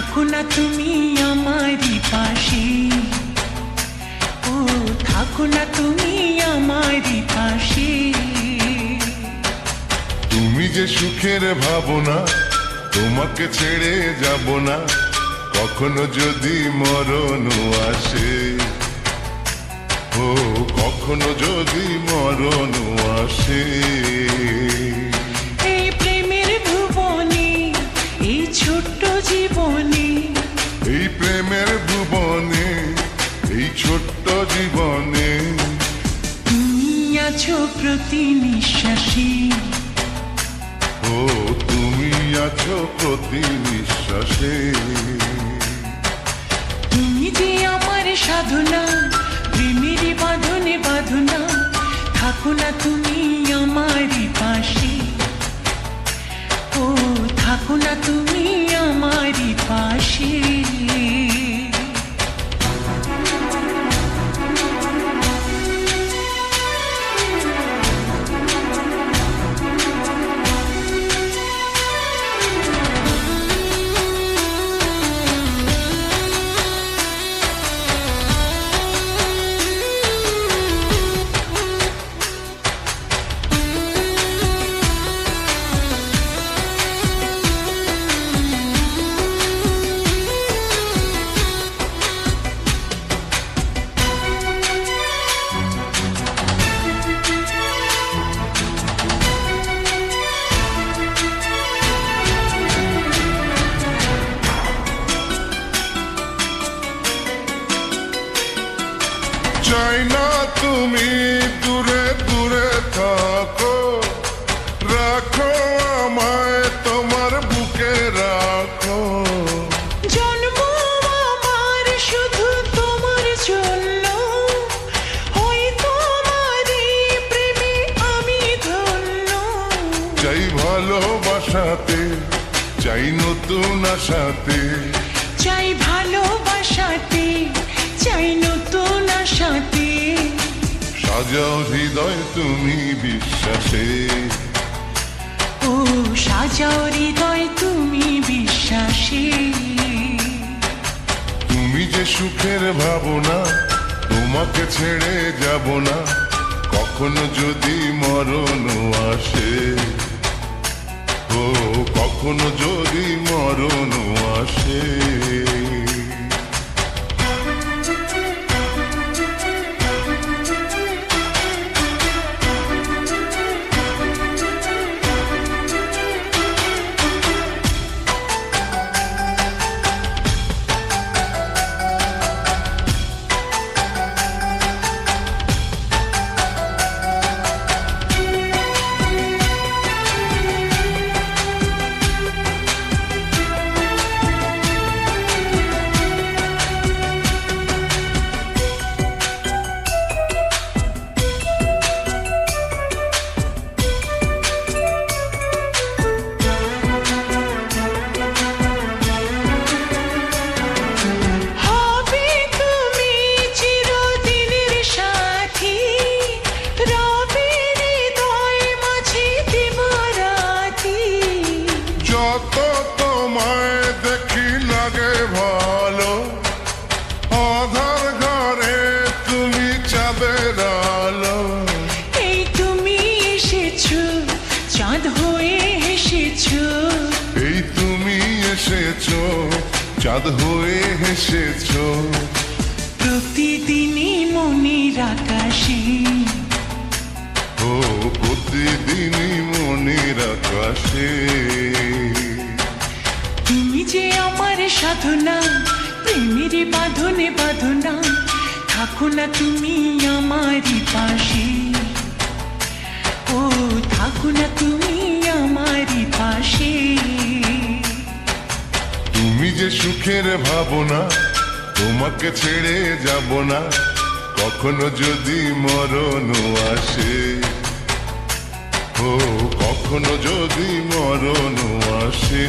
থাকো না তুমি আমারই পাশে, ও থাকো না তুমি আমারই পাশে। তুমি যে সুখের ভাবনা, তোমাকে ছেড়ে যাব না কখনো যদি মরণ আসে, ও কখনো যদি মরণ আসে। এই প্রেমের ভুবনে, এই ছোট্ট জীবনে, এই প্রেমের ভুবনে, এই ছোট্ট জীবনে তুমি আছো প্রতি নিঃশ্বাসে, ও তুমি আছো প্রতি নিঃশ্বাসে। তুমি যে আমার সাধনা, প্রেমের বাঁধনে বাঁধনা, থাকো না তুমি আমারই পাশে, ও থাকো না তুমি আমারই পাশে। চাই না তুমি দূরে দূরে থাকো, রাখো আমায় তোমার বুকে রাখো। জন্ম আমার শুধু তোমার জন্য, ওই তোমারই প্রেমে আমি ধন্য। চাই ভালোবাসাতে, চাই নতুন আশাতে, চাই ভালোবাসাতে, চাই নতুন আশাতে। সাজাও হৃদয় তুমি বিশ্বাসে, ও সাজাও হৃদয় তুমি বিশ্বাসে। তুমি যে সুখের ভাবনা, তোমাকে ছেড়ে যাব না কখনো যদি মরণ আসে, ও কখনো যদি মরণ আসে। যত তোমায় দেখি লাগে ভালো, আধার ঘরে তুমি চাঁদের আলো। এই তুমি এসেছো, চাঁদ হয়ে হেসেছো। এই তুমি এসেছো, চাঁদ হয়ে হেসেছো। প্রতিদিনই মনের আকাশে, ও প্রতিদিনই মনের আকাশে। তুমি যে আমার সাধনা, প্রেমের বাঁধনে বাঁধনা, থাকো না তুমি আমারই পাশে, ও থাকো না তুমি আমারই পাশে। তুমি যে সুখের ভাবনা, তোমাকে ছেড়ে যাব না কখনো যদি মরণ আসে, ও কখনো যদি মরণ আসে।